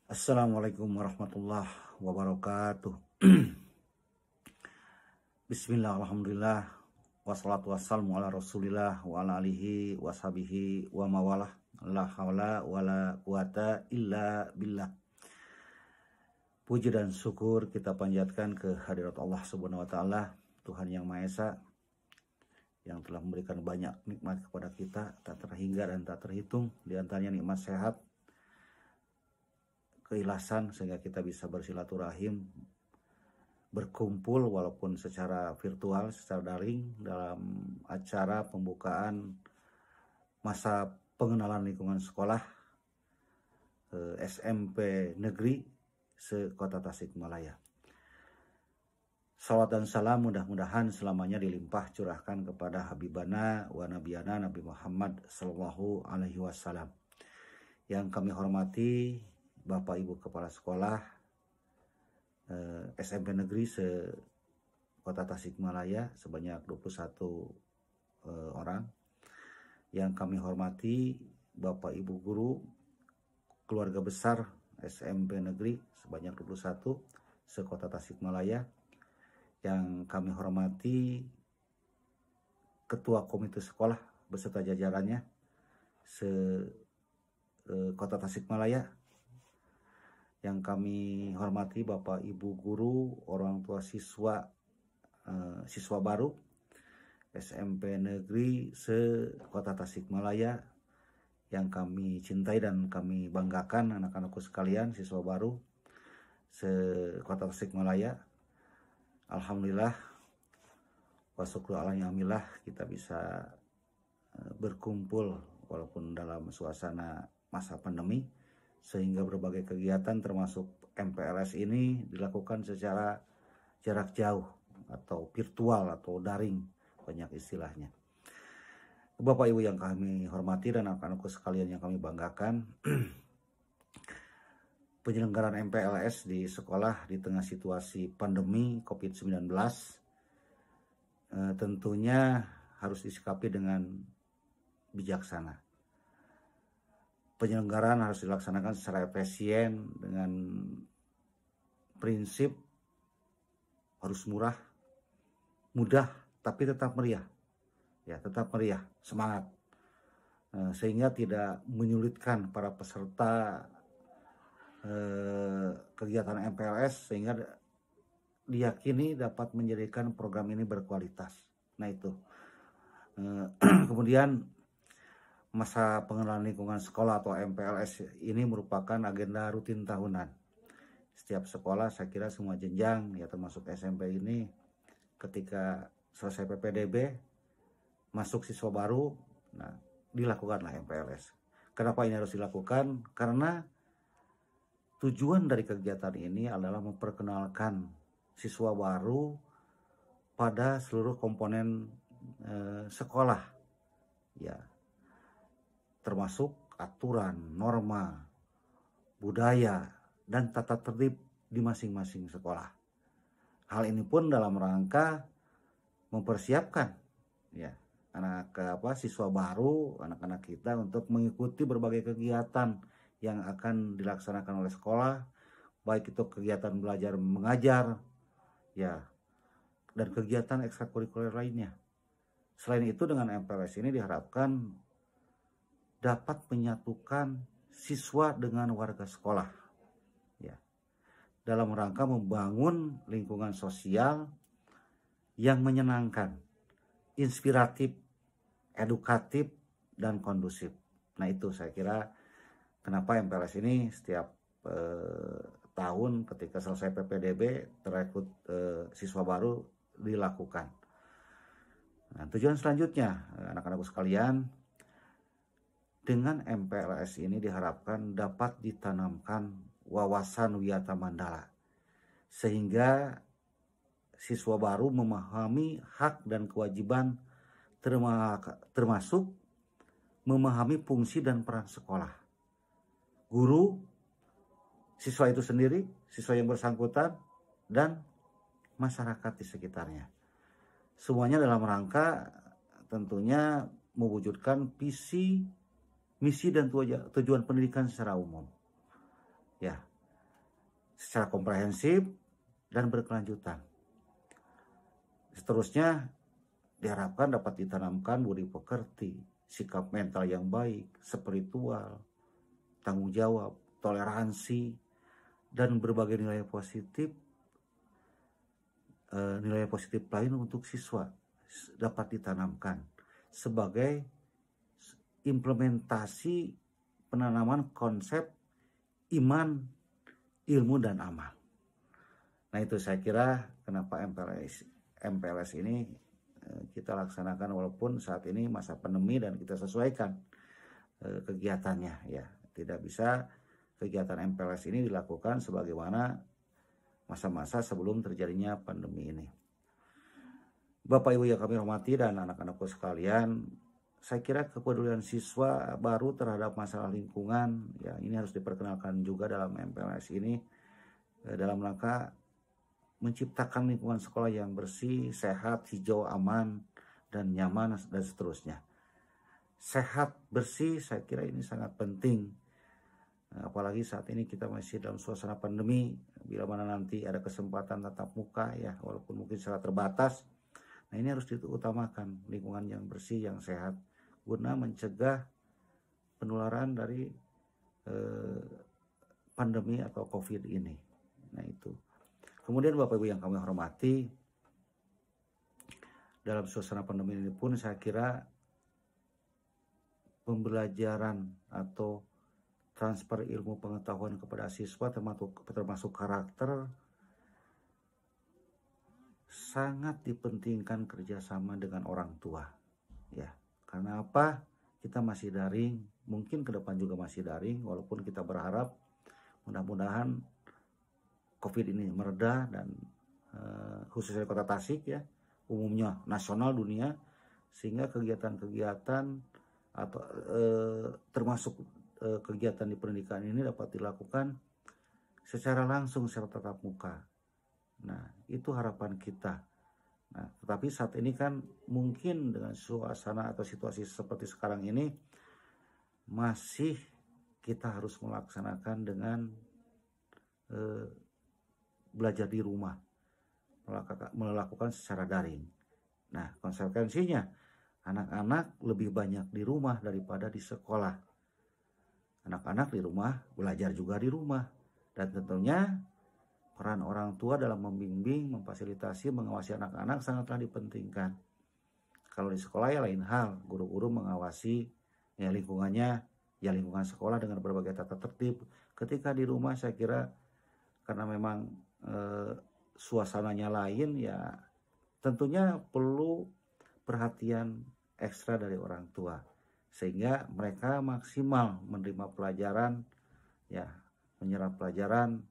Assalamualaikum warahmatullahi wabarakatuh. Bismillah, alhamdulillah, wassalatu wassalamu ala rasulillah wa ala alihi washabihi wa mawalah. La hawla wa la quwata illa billah. Puji dan syukur kita panjatkan ke hadirat Allah subhanahu wa ta'ala, Tuhan yang Maha Esa, yang telah memberikan banyak nikmat kepada kita, tak terhingga dan tak terhitung. Di antaranya nikmat sehat, keikhlasan, sehingga kita bisa bersilaturahim, berkumpul walaupun secara virtual, secara daring, dalam acara pembukaan masa pengenalan lingkungan sekolah SMP Negeri se-Kota Tasikmalaya. Salawat dan salam mudah-mudahan selamanya dilimpah curahkan kepada Habibana wa Nabiyana Nabi Muhammad Sallallahu Alaihi Wasallam. Yang kami hormati Bapak Ibu Kepala Sekolah SMP Negeri se-Kota Tasikmalaya sebanyak 21 orang. Yang kami hormati Bapak Ibu Guru keluarga besar SMP Negeri sebanyak 21 se-Kota Tasikmalaya. Yang kami hormati Ketua Komite Sekolah beserta jajarannya se-Kota Tasikmalaya. Yang kami hormati Bapak Ibu Guru, orang tua siswa baru SMP Negeri se-Kota Tasikmalaya, yang kami cintai dan kami banggakan anak-anakku sekalian, siswa baru se-Kota Tasikmalaya. Alhamdulillah wa syukru ala ni'amillah, kita bisa berkumpul walaupun dalam suasana masa pandemi, sehingga berbagai kegiatan termasuk MPLS ini dilakukan secara jarak jauh atau virtual atau daring, banyak istilahnya. Bapak Ibu yang kami hormati dan anak-anakku sekalian yang kami banggakan, penyelenggaraan MPLS di sekolah di tengah situasi pandemi COVID-19 tentunya harus disikapi dengan bijaksana. Penyelenggaraan harus dilaksanakan secara efisien dengan prinsip harus murah, mudah, tapi tetap meriah. Ya, tetap meriah, semangat. Sehingga tidak menyulitkan para peserta kegiatan MPLS, sehingga diyakini dapat menjadikan program ini berkualitas. Nah itu. Kemudian masa pengenalan lingkungan sekolah atau MPLS ini merupakan agenda rutin tahunan. Setiap sekolah, saya kira semua jenjang, ya termasuk SMP ini, ketika selesai PPDB, masuk siswa baru, nah dilakukanlah MPLS. Kenapa ini harus dilakukan? Karena tujuan dari kegiatan ini adalah memperkenalkan siswa baru pada seluruh komponen sekolah, ya, termasuk aturan, norma, budaya, dan tata tertib di masing-masing sekolah. Hal ini pun dalam rangka mempersiapkan, ya, siswa baru, anak-anak kita untuk mengikuti berbagai kegiatan yang akan dilaksanakan oleh sekolah, baik itu kegiatan belajar mengajar, ya, dan kegiatan ekstrakurikuler lainnya. Selain itu, dengan MPLS ini diharapkan dapat menyatukan siswa dengan warga sekolah, ya, dalam rangka membangun lingkungan sosial yang menyenangkan, inspiratif, edukatif, dan kondusif. Nah itu saya kira kenapa MPLS ini setiap tahun ketika selesai PPDB terekrut siswa baru dilakukan. Nah, tujuan selanjutnya, anak-anakku sekalian, dengan MPLS ini diharapkan dapat ditanamkan wawasan wiyata mandala, sehingga siswa baru memahami hak dan kewajiban, termasuk memahami fungsi dan peran sekolah, guru, siswa itu sendiri, siswa yang bersangkutan, dan masyarakat di sekitarnya. Semuanya dalam rangka tentunya mewujudkan visi, misi, dan tujuan pendidikan secara umum. Ya, secara komprehensif dan berkelanjutan. Seterusnya diharapkan dapat ditanamkan budi pekerti, sikap mental yang baik, spiritual, tanggung jawab, toleransi, dan berbagai nilai positif lain untuk siswa dapat ditanamkan sebagai implementasi penanaman konsep iman, ilmu, dan amal. Nah, itu saya kira kenapa MPLS ini kita laksanakan walaupun saat ini masa pandemi dan kita sesuaikan kegiatannya ya. Tidak bisa kegiatan MPLS ini dilakukan sebagaimana masa-masa sebelum terjadinya pandemi ini. Bapak Ibu yang kami hormati dan anak-anakku sekalian, saya kira kepedulian siswa baru terhadap masalah lingkungan ya ini harus diperkenalkan juga dalam MPLS ini dalam rangka menciptakan lingkungan sekolah yang bersih, sehat, hijau, aman, dan nyaman, dan seterusnya. Sehat, bersih, saya kira ini sangat penting. Apalagi saat ini kita masih dalam suasana pandemi, bila mana nanti ada kesempatan tatap muka ya, walaupun mungkin secara terbatas. Nah, ini harus diutamakan lingkungan yang bersih, yang sehat, guna mencegah penularan dari pandemi atau COVID ini. Nah, itu. Kemudian Bapak Ibu yang kami hormati, dalam suasana pandemi ini pun saya kira pembelajaran atau transfer ilmu pengetahuan kepada siswa termasuk karakter sangat dipentingkan kerjasama dengan orang tua. Ya, karena apa? Kita masih daring, mungkin ke depan juga masih daring, walaupun kita berharap mudah-mudahan COVID ini mereda dan khususnya kota Tasik ya, umumnya nasional dunia, sehingga kegiatan-kegiatan atau termasuk kegiatan di pendidikan ini dapat dilakukan secara langsung secara tatap muka. Nah, itu harapan kita. Nah, tetapi saat ini kan mungkin dengan suasana atau situasi seperti sekarang ini masih kita harus melaksanakan dengan belajar di rumah, melakukan secara daring. Nah, konsekuensinya anak-anak lebih banyak di rumah daripada di sekolah. Anak-anak di rumah, belajar juga di rumah. Dan tentunya peran orang tua dalam membimbing, memfasilitasi, mengawasi anak-anak sangatlah dipentingkan. Kalau di sekolah ya lain hal, guru-guru mengawasi ya lingkungannya, ya lingkungan sekolah dengan berbagai tata tertib. Ketika di rumah saya kira karena memang suasananya lain ya tentunya perlu perhatian ekstra dari orang tua sehingga mereka maksimal menerima pelajaran ya, menyerap pelajaran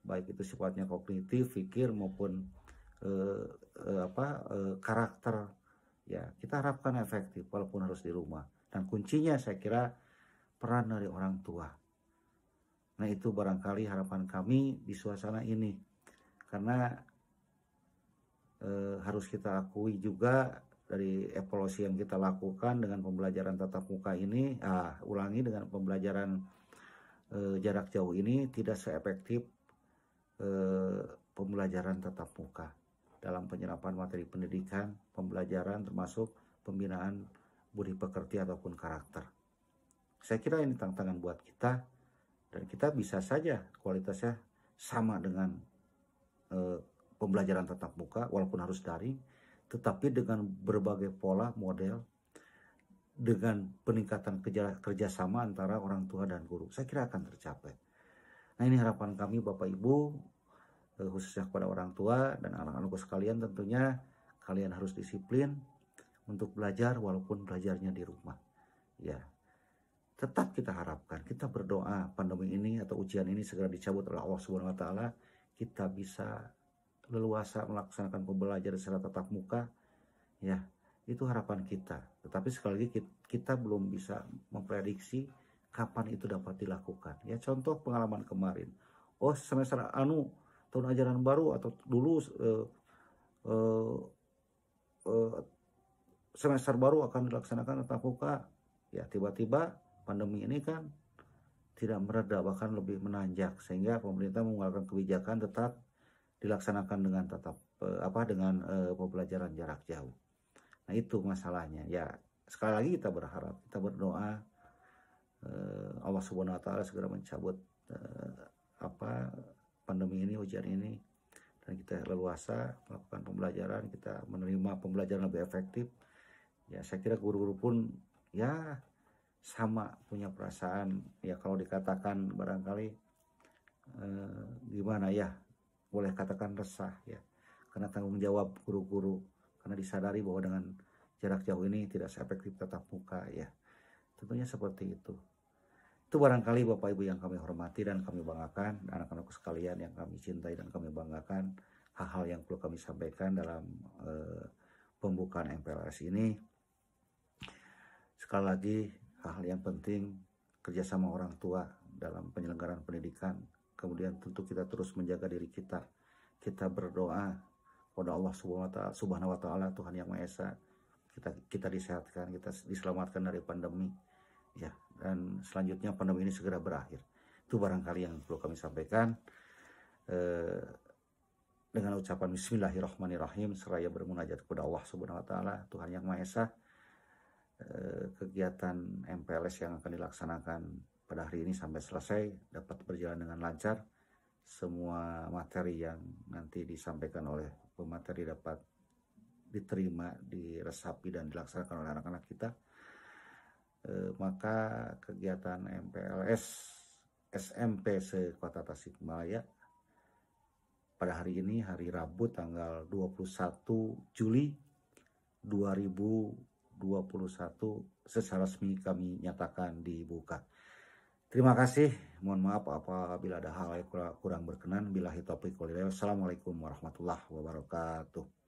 baik itu sifatnya kognitif, pikir maupun karakter ya, kita harapkan efektif walaupun harus di rumah. Dan kuncinya saya kira peran dari orang tua. Nah, itu barangkali harapan kami di suasana ini, karena harus kita akui juga dari evaluasi yang kita lakukan dengan pembelajaran tatap muka ini, ulangi dengan pembelajaran jarak jauh ini tidak seefektif pembelajaran tatap muka dalam penyerapan materi pendidikan, pembelajaran termasuk pembinaan budi pekerti ataupun karakter. Saya kira ini tantangan buat kita. Dan kita bisa saja kualitasnya sama dengan pembelajaran tatap muka walaupun harus daring, tetapi dengan berbagai pola model, dengan peningkatan kerjasama antara orang tua dan guru, saya kira akan tercapai. Nah, ini harapan kami Bapak Ibu, khususnya kepada orang tua dan anak-anakku sekalian, tentunya kalian harus disiplin untuk belajar walaupun belajarnya di rumah. Ya. Tetap kita harapkan, kita berdoa pandemi ini atau ujian ini segera dicabut oleh Allah Subhanahu wa taala, kita bisa leluasa melaksanakan pembelajaran secara tatap muka. Ya, itu harapan kita. Tetapi sekali lagi kita belum bisa memprediksi kapan itu dapat dilakukan. Ya, contoh pengalaman kemarin. Oh, semester tahun ajaran baru atau dulu semester baru akan dilaksanakan tatap muka. Ya, tiba-tiba pandemi ini kan tidak mereda, bahkan lebih menanjak, sehingga pemerintah mengeluarkan kebijakan tetap dilaksanakan dengan dengan pembelajaran jarak jauh. Nah, itu masalahnya. Ya, sekali lagi kita berharap, kita berdoa Allah Subhanahu wa taala segera mencabut pandemi ini, ujian ini, dan kita leluasa melakukan pembelajaran, kita menerima pembelajaran lebih efektif. Ya, saya kira guru-guru pun ya sama punya perasaan, ya kalau dikatakan barangkali gimana ya, boleh katakan resah ya, karena tanggung jawab guru-guru, karena disadari bahwa dengan jarak jauh ini tidak seefektif tatap muka ya, tentunya seperti itu. Itu barangkali Bapak Ibu yang kami hormati dan kami banggakan, anak-anakku sekalian yang kami cintai dan kami banggakan, hal-hal yang perlu kami sampaikan dalam pembukaan MPLS ini. Sekali lagi, hal-hal yang penting kerjasama orang tua dalam penyelenggaraan pendidikan. Kemudian tentu kita terus menjaga diri kita. Kita berdoa kepada Allah Subhanahu wa taala, Tuhan Yang Maha Esa. Kita disehatkan, kita diselamatkan dari pandemi. Ya, dan selanjutnya pandemi ini segera berakhir. Itu barangkali yang perlu kami sampaikan. Dengan ucapan Bismillahirrahmanirrahim, seraya bermunajat kepada Allah Subhanahu wa taala, Tuhan Yang Maha Esa. Kegiatan MPLS yang akan dilaksanakan pada hari ini sampai selesai dapat berjalan dengan lancar. Semua materi yang nanti disampaikan oleh pemateri dapat diterima, diresapi dan dilaksanakan oleh anak-anak kita. Maka kegiatan MPLS SMP se-Kota Tasikmalaya pada hari ini, hari Rabu tanggal 21 Juli 2021 secara resmi kami nyatakan dibuka. Terima kasih, mohon maaf apabila ada hal yang kurang berkenan. Billahi taufiq wal hidayah. Wassalamualaikum warahmatullahi wabarakatuh.